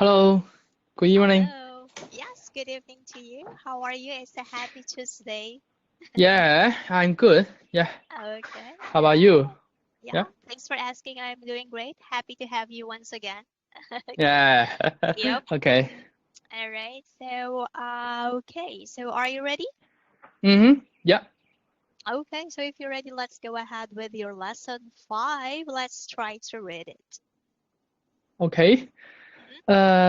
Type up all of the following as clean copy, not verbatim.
Hello, good evening. Hello. Yes, good evening to you. How are you? It's a happy Tuesday. Yeah, I'm good. Yeah, Okay, how all about right. you? Yeah, Yeah, thanks for asking. I'm doing great. Happy to have you once again. Okay. yeah. Yep. Okay. All right. So are you ready? Yeah. Okay, so if you're ready, let's go ahead with your lesson 5. Let's try to read it. Okay. Mhm.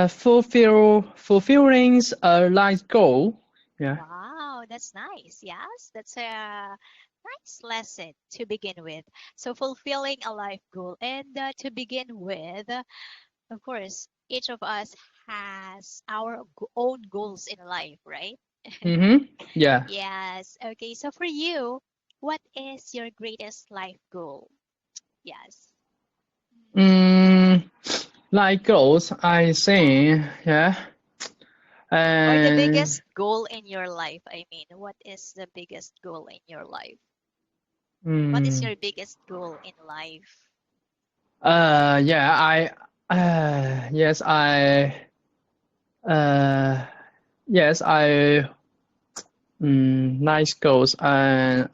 Fulfilling a life goal. Yeah. Wow, that's nice. Yes, that's a nice lesson to begin with. So, fulfilling a life goal. And to begin with, of course, each of us has our own goals in life, right? Yeah. Yes. Okay. So, for you, what is your greatest life goal? Yes. Mm, life goals, I think. Yeah. Or the And biggest goal in your life. I mean, what is the biggest goal in your life? What is mm, your biggest goal in life? yeah. Yes, uh, yes, nice goals, and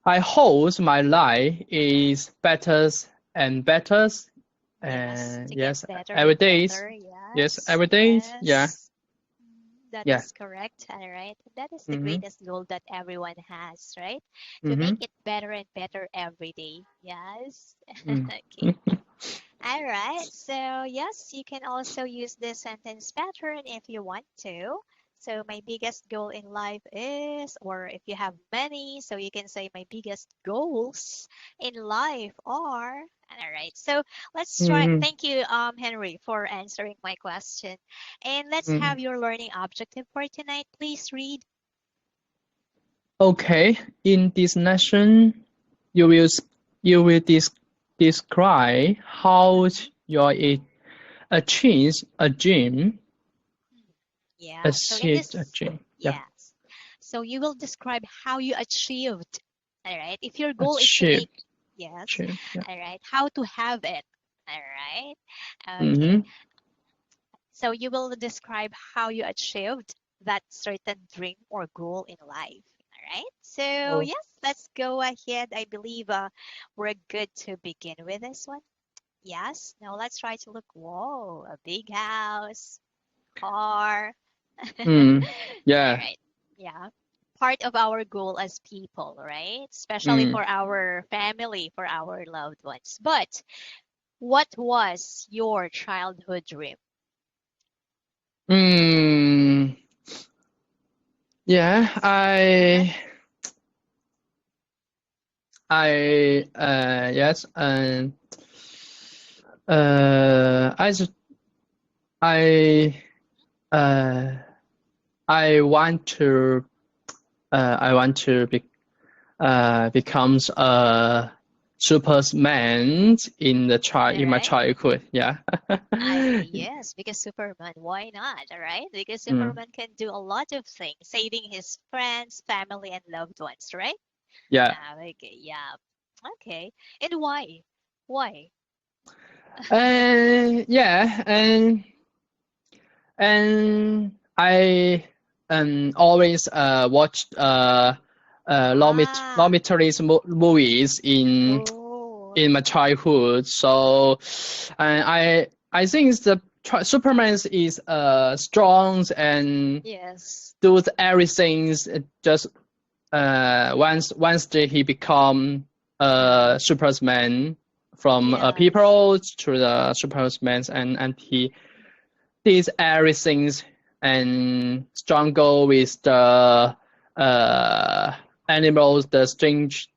I hope my life is better and better. Yes, And to get yes, better every and day. better. Yes, Yes, every day. Yeah, yes. That yeah. is correct. All right. That is the Mhm. greatest goal that everyone has, right? To make Mhm. it better and better every day. Yes. Mm. Okay. All right. So, yes, you can also use this sentence pattern if you want to. So, my biggest goal in life is, or if you have many, so you can say my biggest goals in life are. All right. So, let's try. Mhm. Thank you, Henry, for answering my question. And let's Mhm. have your learning objective for tonight. Please read. Okay. In this lesson, you will s- you will describe how Mhm. you achieve a dream, Yeah. So, in achieve a this, dream. Yeah. yes. So, you will describe how you achieved. All right. If your goal is to Achieve. make, yes. Achieve. Yeah. All right. How to have it. All right. Okay. Mhm. So you will describe how you achieved that certain dream or goal in life. All right. So Oh. yes, let's go ahead. I believe we're good to begin with this one. Yes. Now let's try to look. Whoa, a big house, car. Mm. All Yeah. right. Yeah. Part of our goal as people, right? Especially Mm. for our family, for our loved ones. But what was your childhood dream? Mm. Yeah, Uh-huh. yes, and I s- I uh I want to becomes a superman All in my right. childhood. Yeah. Yes, because Superman, why not? All right, because Mm. Superman can do a lot of things, saving his friends, family, and loved ones, right? Yeah. Okay, yeah. Okay, and why? Why? And yeah, and I always watched Ah, dormitories movies oh, in my childhood. So, and I think Superman is strong and yes, does everything just he become Superman from yes, people to the Superman and he did everything and struggle with the uh animals, the strange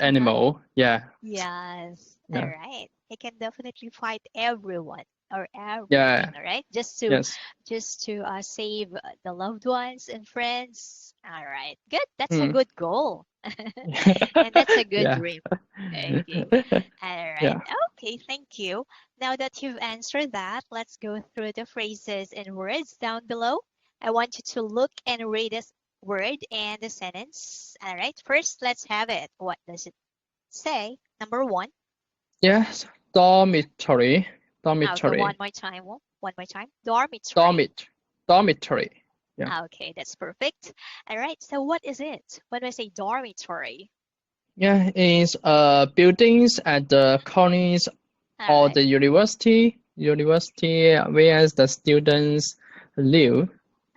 uh-huh. animal. Yeah, Yes, all yeah, right. He can definitely fight everyone or everything, yeah, all right? yes. Just to save the loved ones and friends. All right, good. That's a Hmm. good goal, and that's a good Yeah, dream. Okay, all right. yeah. Okay, thank you. Now that you've answered that, let's go through the phrases and words down below. I want you to look and read this word and the sentence. All right, first, let's have it. What does it say? Number one. Yes, dormitory. Okay, one Dormitory. more time. One more time. Dormitory. Dormitory. Yeah. Okay, that's perfect. All right. So what is it when I say dormitory? Yeah, it's buildings at the corners All or right. the university where the students live.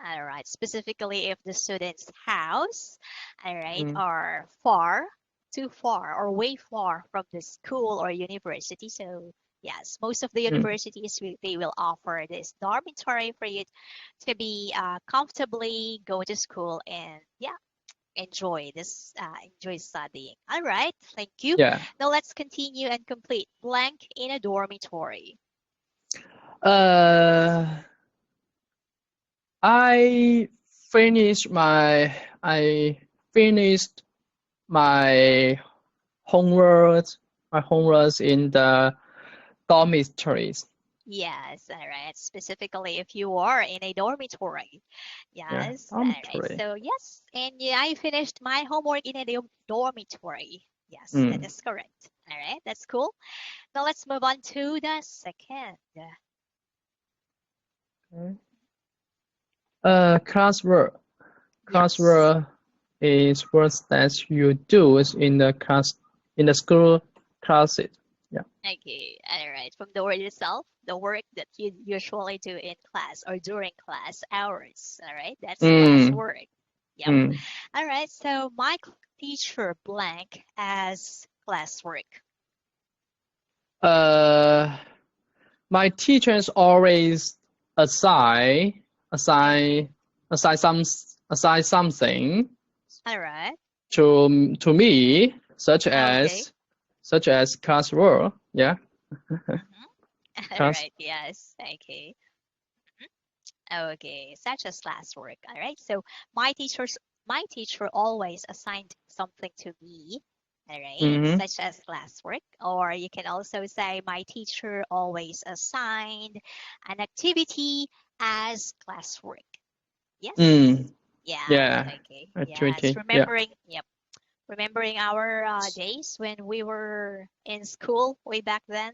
All right. Specifically, if the student's house, all right, Mm, are far, too far, or way far from the school or university. So yes, most of the mm, universities they will offer this dormitory for you to be comfortably go to school and yeah, enjoy studying. All right. Thank you. yeah. Now let's continue and complete blank in a dormitory. Uh, I finished my I finished my homework in the dormitories. Yes, all right. Specifically, if you are in a dormitory. Yeah, Yes, all right. dormitory. So, yes, and yeah, I finished my homework in a dormitory. Yes, that Mm. is correct. All right, that's cool. Now let's move on to the second. Okay. Classwork. Yes. Classwork is work that you do in the school classes. Yeah. Okay, all right. From the word itself, the work that you usually do in class or during class hours. All right, that's Mm, classwork. Yep. mm. All right, so my teacher blank as classwork. Uh, my teachers always assign Okay. assign assign some assign something All right. to me, Okay. such as classwork. Yeah, Mm-hmm. All class. right. Yes. Okay. Okay. Such as classwork. All right. So my teacher always assigned something to me. All right. Mm-hmm. Such as classwork. Or you can also say my teacher always assigned an activity as classwork. Yes. Mm. Yes. Yeah, Okay. Yes. activity. Yeah. Remembering. Yep. Remembering our days when we were in school way back then.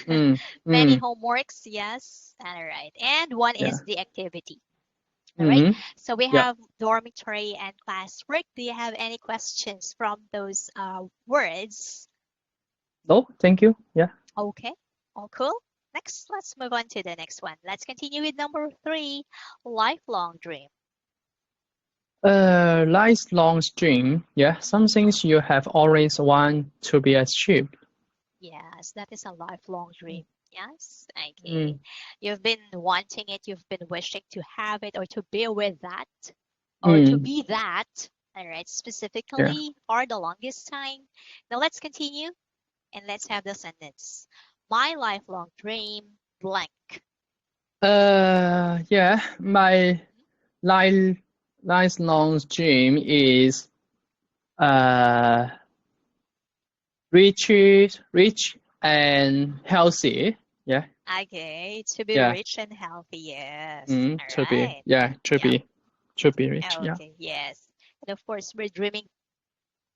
Mm. Many Mm. homeworks, yes. All right. And one Yeah. is the activity. All right. Mm-hmm. So we Yeah. have dormitory and classwork. Do you have any questions from those words? No, thank you. Yeah. Okay. All cool. Next, let's move on to the next one. Let's continue with number 3, lifelong dream. Lifelong dream. Yeah, some things you have always want to be achieved. Yes, that is a lifelong dream. Yes. Okay. Mm. You've been wanting it, you've been wishing to have it or to be with that or to Mm. be that. All right, Yeah. specifically for the longest time. Now let's continue and let's have the sentence. My lifelong dream, blank. Yeah. My life lifelong dream is uh rich and healthy. Yeah. Okay, to be Yeah. rich and healthy. Yes. Mm. All To be. right. Yeah. Yep. To be rich. Yeah. Okay. Yes. And of course, we're dreaming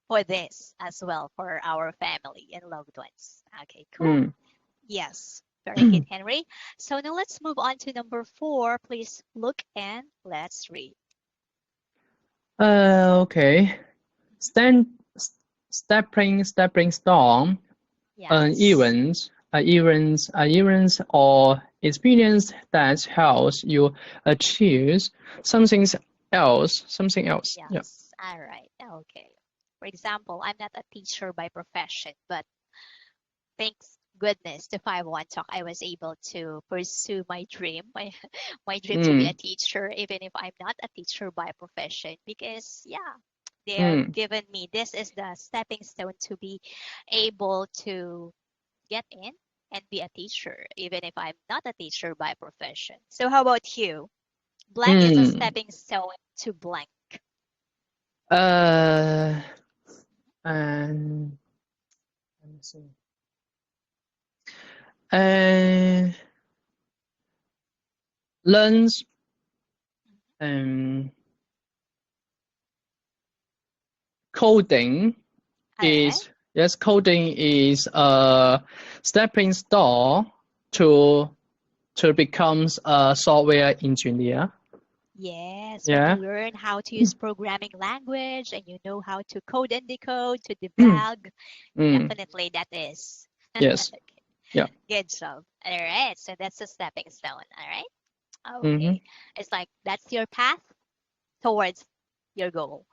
for this as well for our family and loved ones. Okay, cool. Mm. Yes, very good, Henry. So now let's move on to number 4. Please look and let's read. Okay. Stand, stepping stone, Yes. events or experience that helps you achieve something something else. Yeah. Yes. All right. Okay. For example, I'm not a teacher by profession, but thanks goodness to 5-1 Talk, I was able to pursue my dream, my dream to be a Mm, teacher, even if I'm not a teacher by profession, because yeah, they have mm. given me this is the stepping stone to be able to get in and be a teacher, even if I'm not a teacher by profession. So how about you? Blank is a Mm. stepping stone to blank. Uh, and let me see. And learns um, coding All right. coding is a stepping stone to become a software engineer. Yes, when you Yeah. learn how to use programming language and you know how to code and decode, to debug, definitely that is. Yes. Okay, Yeah. good job. All right, so that's a stepping stone. All right. Mm-hmm. Okay, it's like that's your path towards your goal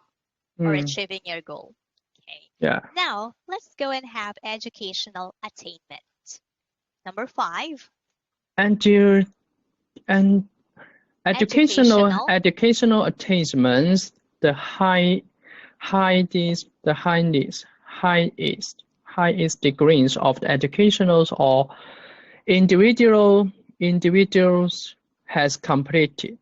or achieving your goal. Okay. Yeah. Now let's go and have educational attainment. Number 5. And you and educational Educational. attainments, the highest degrees of the educationals or individuals has completed.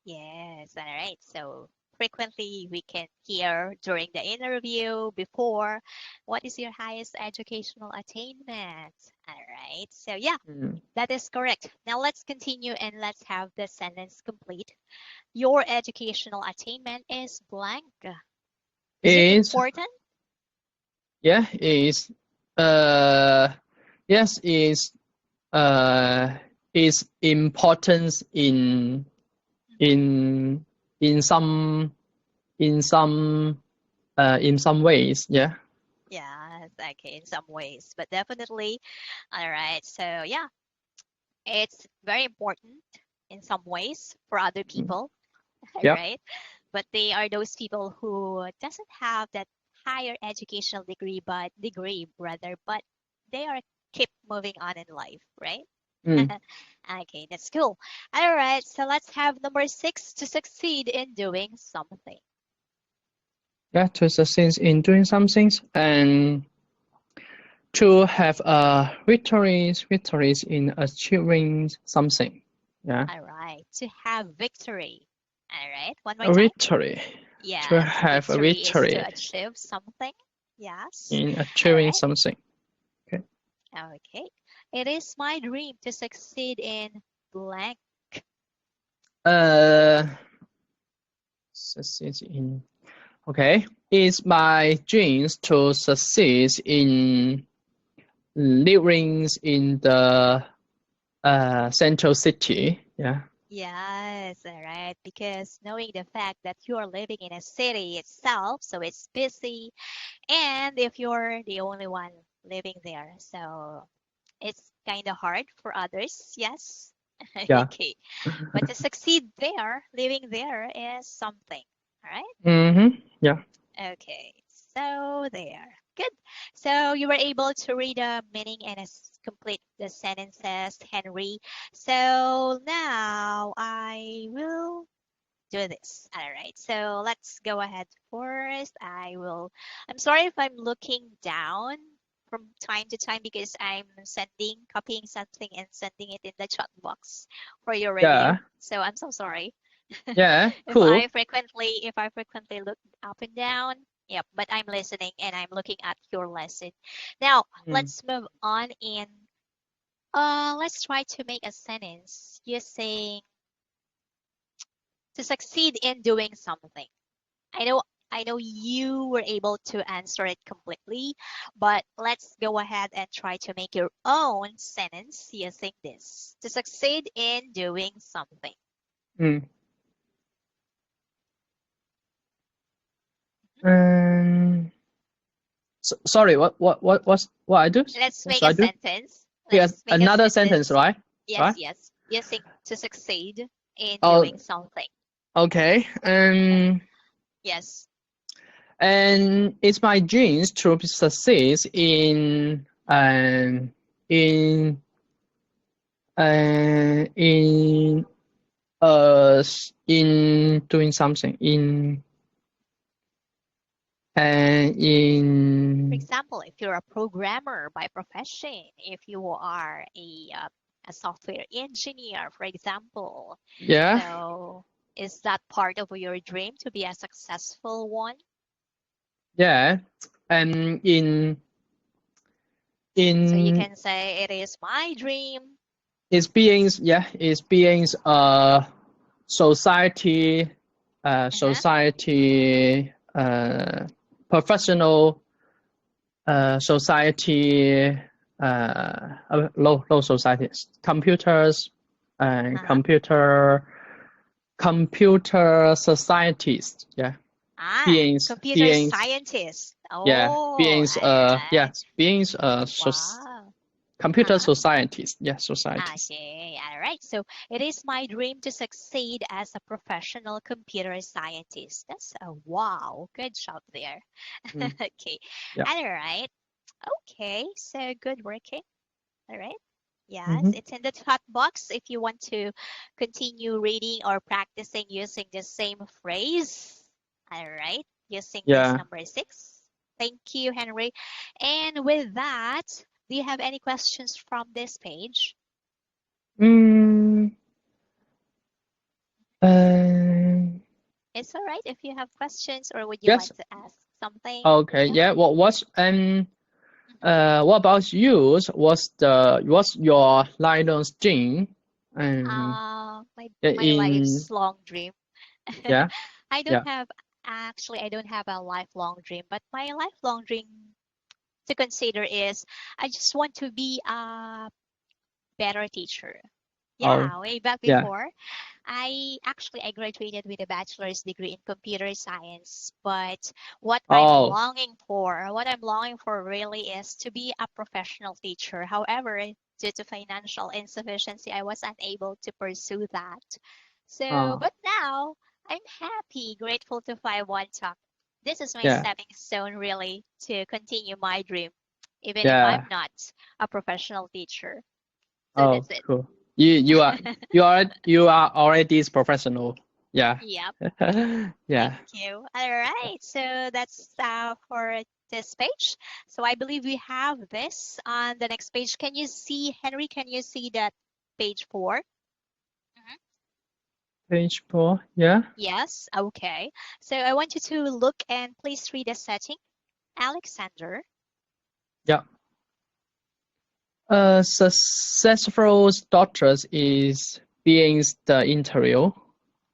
Yes, all right. So frequently we can hear during the interview before, what is your highest educational attainment? All right. So yeah, that is correct. Now let's continue and let's have the sentence complete. Your educational attainment is blank. Is it important? Yeah, is yes, is importance in some ways. Yeah. Yeah, okay, in some ways, but definitely. All right. So yeah, it's very important in some ways for other people, Yeah. right? But they are those people who doesn't have that higher educational degree rather, but they are keep moving on in life, right? Okay, that's cool. All right, so let's have number 6, to succeed in doing something. Yeah, to succeed in doing something and to have victories in achieving something. Yeah. All right, to have victory. All right, one more time. Victory. Yes, To have a victory is to achieve something. Yes. in achieving something. Okay. Okay. It is my dream to succeed in blank. Succeed in. Okay. It's my dreams to succeed in living in the central city. Yeah. Yes, all right. Because knowing the fact that you are living in a city itself, so it's busy, and if you're the only one living there, so it's kind of hard for others. Yes. Yeah. Okay. But to succeed there, living there is something. All right. Yeah. Okay. So there. Good. So you were able to read the meaning and complete the sentences, Henry. So now I will do this. All right. So let's go ahead first. I'm sorry if I'm looking down from time to time because I'm copying something and sending it in the chat box for your review. Yeah. So I'm so sorry. Yeah. Cool. If I frequently look up and down, yep, but I'm listening and I'm looking at your lesson. Now, let's move on and let's try to make a sentence using to succeed in doing something. I know you were able to answer it completely, but let's go ahead and try to make your own sentence using this. To succeed in doing something. Sorry, what I do? Let's make a sentence. Yes, another sentence, right? Yes, right? yes. Using to succeed in doing something. Okay. Yes. And it's my dreams to succeed in in doing something For example, if you're a programmer by profession, if you are a software engineer, for example. Yeah. So is that part of your dream to be a successful one? Yeah. And so you can say it is my dream. It's being society professional society low societies, computers and Uh-huh. computer societies. Yeah, Computer beings. scientist. Yeah, Oh, all right. beings Wow. computer Uh-huh. societies. Yeah, societies. Okay, all right. So it is my dream to succeed as a professional computer scientist. That's a wow. Good job there. Mm, Okay. yeah. All right. Okay. So good working. All right. Yes, Mm-hmm. it's in the chat box if you want to continue reading or practicing using the same phrase. All right. Using this Yeah. number 6. Thank you, Henry. And with that, do you have any questions from this page? Mm, uh, It's all right if you have questions, or would you yes. like to ask something? Okay. Yeah. Yeah. What about you? What's your Linus gene? My In life's long dream. yeah, I don't yeah. have Actually, I don't have a lifelong dream, but my lifelong dream to consider is I just want to be a better teacher. Oh, Yeah, way back yeah. before, I graduated with a bachelor's degree in computer science, but Oh, what I'm longing for really is to be a professional teacher. However, due to financial insufficiency, I was unable to pursue that. So, oh, but now I'm happy, grateful to find one talk. This is my yeah, stepping stone really to continue my dream, even if I'm yeah. not a professional teacher. So Oh, that's it. cool. You are already this professional. Yeah. Yep. Thank Yeah. you. All right. So that's for this page. So I believe we have this on the next page. Can you see, Henry? Can you see that page 4? Mhm. Page 4. Yeah. Yes. Okay. So I want you to look and please read the setting. Alexander. Yeah. Successful doctors is being the interview.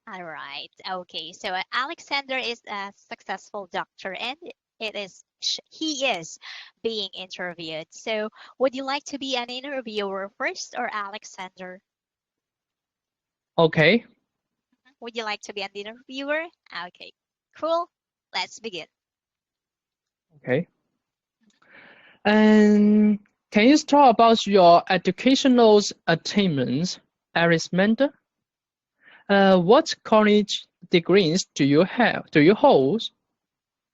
All right. Okay. So Alexander is a successful doctor, and he is being interviewed. So would you like to be an interviewer first or Alexander? Okay. Would you like to be an interviewer? Okay. Cool. Let's begin. Okay. And can you talk about your educational attainments, Arismander? What college degrees do you have? Do you hold?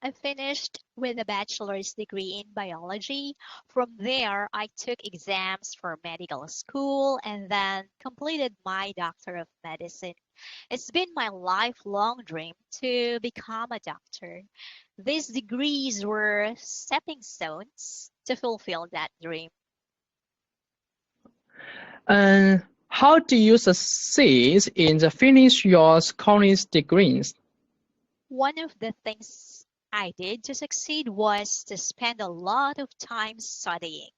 I finished with a bachelor's degree in biology. From there, I took exams for medical school and then completed my Doctor of Medicine. It's been my lifelong dream to become a doctor. These degrees were stepping stones to fulfill that dream. And how do you succeed in the finish your college degrees? One of the things I did to succeed was to spend a lot of time studying.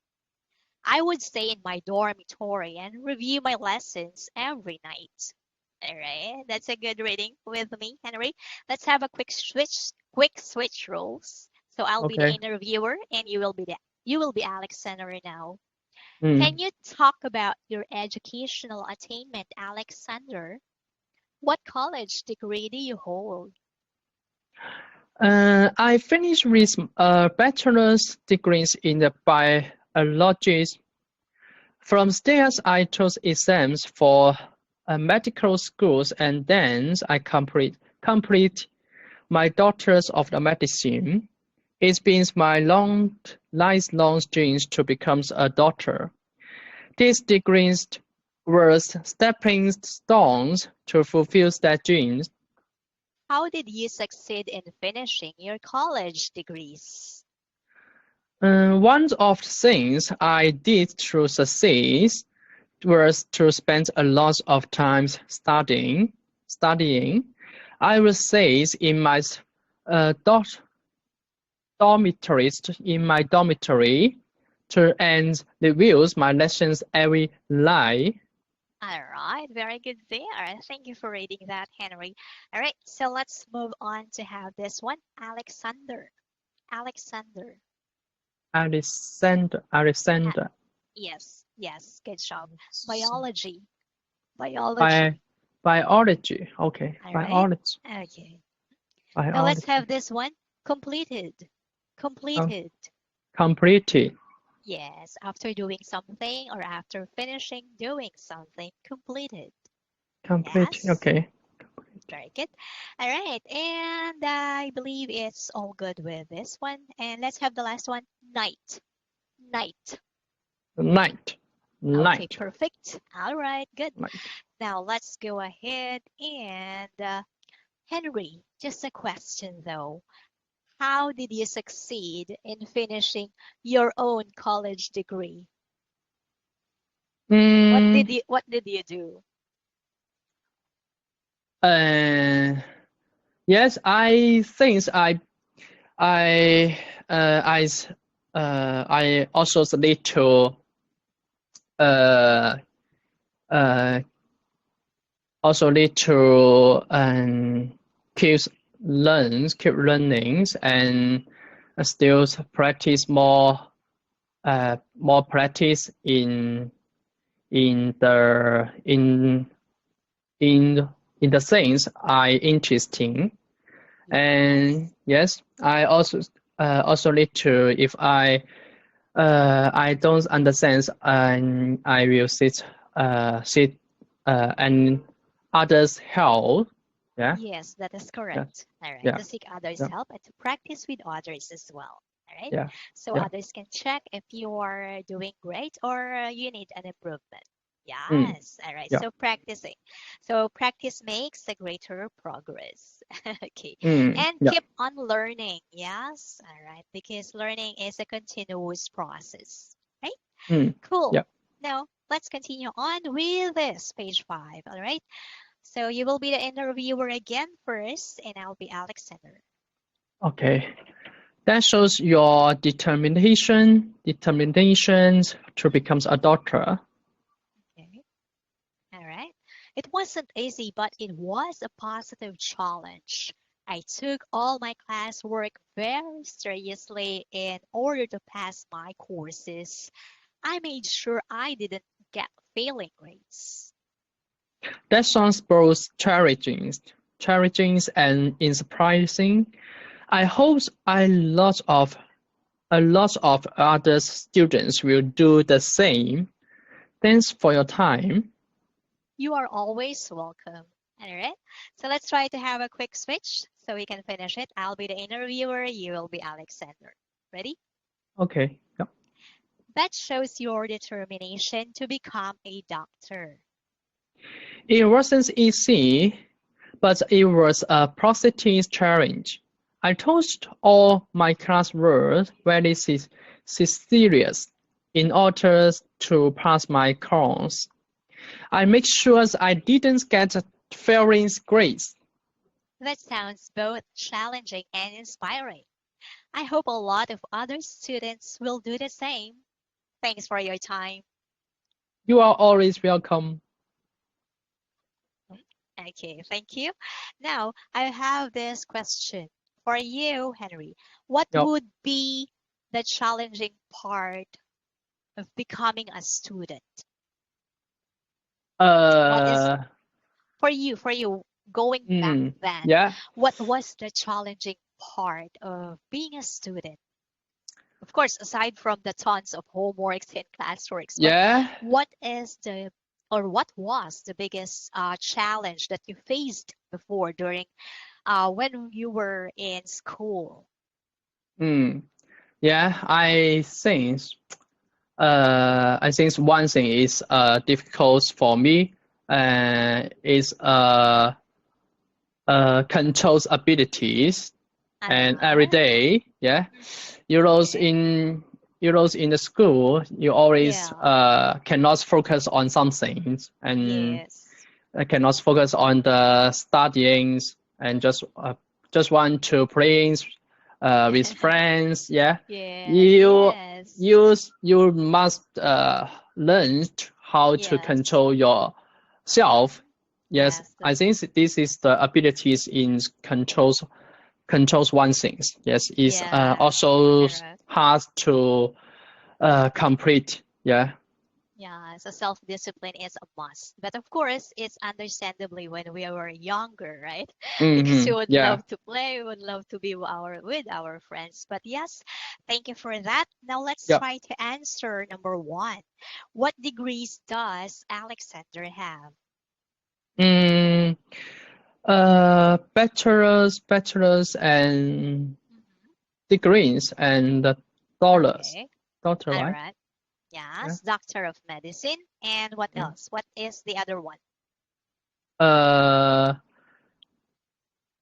I would stay in my dormitory and review my lessons every night. All right, that's a good reading with me, Henry. Let's have a quick switch roles. So I'll be the Okay. interviewer and you will be Alexander now. Can Mm. you talk about your educational attainment, Alexander? What college degree do you hold? I finished with a bachelor's degrees in the biology. From there, I took exams for medical schools, and then I complete my doctors of the medicine. It's been my lifelong dream to become a doctor. These degrees were stepping stones to fulfill that dream. How did you succeed in finishing your college degrees? One of the things I did to succeed was to spend a lot of time studying. I would say in my uh, dor- dormitory to and reviews my lessons every night. All right, very good there. Thank you for reading that, Henry. All right, so let's move on to have this one. Alexander. Alexander. Alexander. A- Alexander. Yes, yes, good job. So, Biology, biology. biology. Okay, All right. biology. Okay. Now let's have Biology. this one. Completed. Com Completed. completed. Yes, after doing something or after finishing doing something, completed. Complete. Yes, Okay. very good. All right, and I believe it's all good with this one. And let's have the last one. Night. Night. Night. Okay, Night. perfect. All right, good. Night. Now let's go ahead and Henry, just a question though. How did you succeed in finishing your own college degree? Mm, What did you do? uh, yes, I think I uh, I s- I also need to uh uh also need to keep keep learning and still practice more practice in the in in the things I interesting. And Yes. yes, I also need to if I don't understand and I will sit and others help. Yeah, Yes, that is yeah, correct. All right. yeah, To seek others' yeah, help and to practice with others as well. All right. yeah, So yeah. others can check if you are doing great or you need an improvement. Mm, Yes. All right. yeah. So practicing. So practice makes a greater progress. Okay. And Yeah. keep on learning. Yes. All right. Because learning is a continuous process. Right? Yeah. Cool. Now let's continue on with this page 5. All right. So you will be the interviewer again first, and I'll be Alexander. Okay. That shows your determination to become a doctor. Okay. All right. It wasn't easy, but it was a positive challenge. I took all my classwork very seriously in order to pass my courses. I made sure I didn't get failing grades. That sounds both challenging and inspiring. I hope a lot of other students will do the same. Thanks for your time. You are always welcome. All right. So let's try to have a quick switch so we can finish it. I'll be the interviewer. You will be Alexander. Ready? Okay. Yeah. That shows your determination to become a doctor. It wasn't easy, but it was a positive challenge. I told all my classwork very serious in order to pass my course. I make sure I didn't get failing grades. That sounds both challenging and inspiring. I hope a lot of other students will do the same. Thanks for your time. You are always welcome. Okay, thank you. Now, I have this question for you, Henry. What Yep. would be the challenging part of becoming a student? What is Uh, for you going back then, yeah, what was the challenging part of being a student? Of course, aside from the tons of homeworks and classworks, but yeah. what is the or what was the biggest challenge that you faced before during when you were in school? Mm, yeah. I think one thing is difficult for me is controls abilities and every Uh-huh. day, yeah. Okay. You know, in the school, you always Yeah. cannot focus on some things and Yes. cannot focus on the studying and just want to play with friends. Yeah, Yes. you Yes. you must learn how to Yes. control yourself. Yes, Yes. I think this is the abilities in controls one things. Yes, is Yes. also Correct. hard to complete. Yeah. Yeah, so self-discipline is a must. But of course, it's understandably when we were younger, right? Because we would Yeah. love to play, we would love to be with our friends. But yes, thank you for that. Now let's Yep. try to answer number one. What degrees does Alexander have? Mm, bachelor's and Mhm. degrees and dollars. Okay, Doctor, all right? right. Yeah. Yes, Doctor of Medicine. And what Yeah. else? What is the other one? Uh,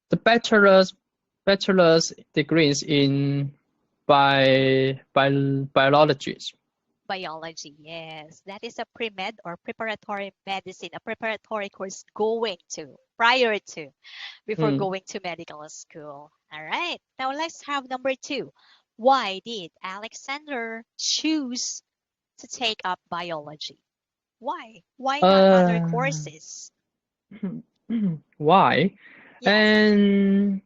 the bachelor's degrees in biology. Biology, yes. That is a pre-med or preparatory medicine, a preparatory course going to, prior to, before Mm. going to medical school. All right. Now let's have number two. Why did Alexander choose to take up biology? Why? Why not other Uh, courses? why? Yes. And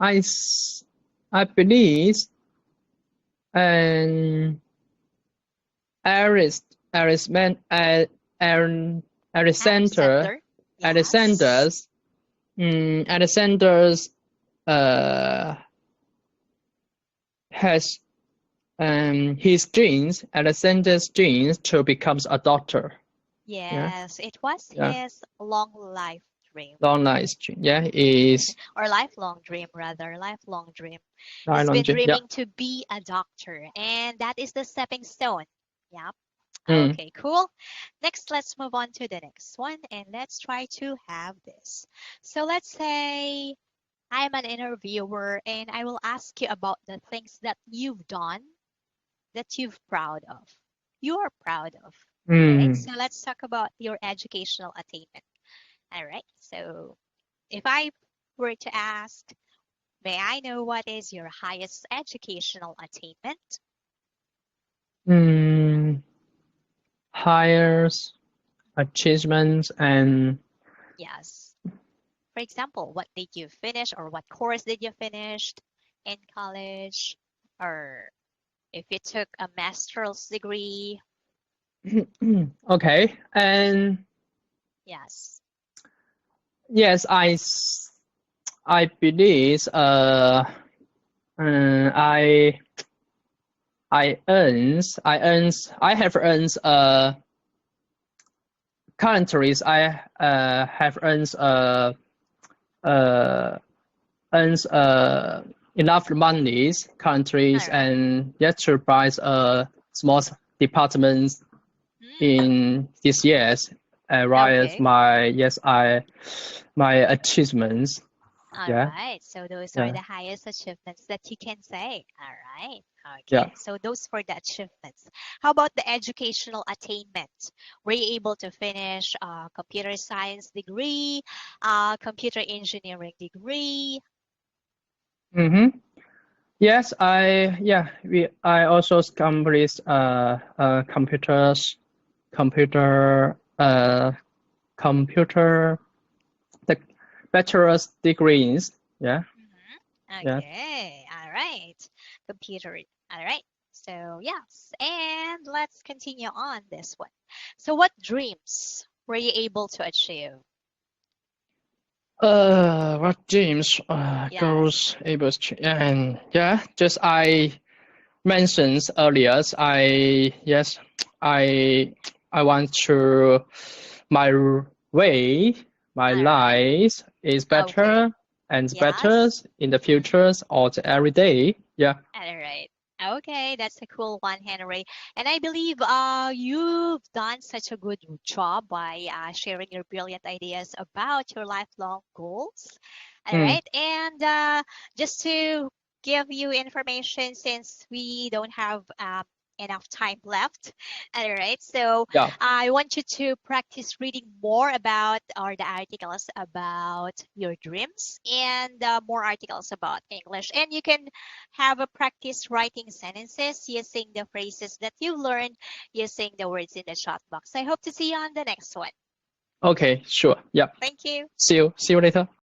I, I believe and Aris, Arisman, Aaron, Alexander, Alexander. Yes. Alexander's, Alexander's, uh, has his dreams, Alexander's dreams to become a doctor. Yeah, Yes, it was yeah, his long life dream. long nice dream. Yeah, is Or lifelong dream rather, lifelong dream. He's long been dream. Yeah. dreaming to be a doctor, and that is the stepping stone. Yep. Mm. Okay, cool. Next, let's move on to the next one, and let's try to have this. So let's say I'm an interviewer, and I will ask you about the things that you've done that you've proud of. You are proud of. All right. Mm. So let's talk about your educational attainment. All right. So if I were to ask, may I know what is your highest educational attainment? Mm. Hires, achievements, and Yes. For example, what did you finish or what course did you finish in college? Or if you took a master's degree? okay. And Yes. yes, I believe I I have earned currently I have uh earns enough monies All countries right. and yet to buy small departments Hmm. in this years rise Okay. my achievements. All Yeah, right. So those are yeah, the highest achievements that you can say. All right. yeah. Okay. So those for the achievements. How about the educational attainment? Were you able to finish a computer science degree, a computer engineering degree? Mm-hmm. Yes, I also complete computer computer the bachelor's degrees. Yeah, yeah. Okay. All right. Computer. All right. So yes. And let's continue on this one. So what dreams were you able to achieve? What James Yes. goes able to and yeah, just I mentioned earlier. I I want to my way, my All right. life is Okay. better and better Yes. in the futures or every day. Yeah. All right. Okay, that's a cool one, Henry. And I believe you've done such a good job by sharing your brilliant ideas about your lifelong goals. All Mm, right. And just to give you information, since we don't have enough time left. All right. So yeah. I want you to practice reading more about or the articles about your dreams and more articles about English. And you can have a practice writing sentences using the phrases that you learned using the words in the chat box. I hope to see you on the next one. Okay, sure. Yeah. Thank you. See you. See you later.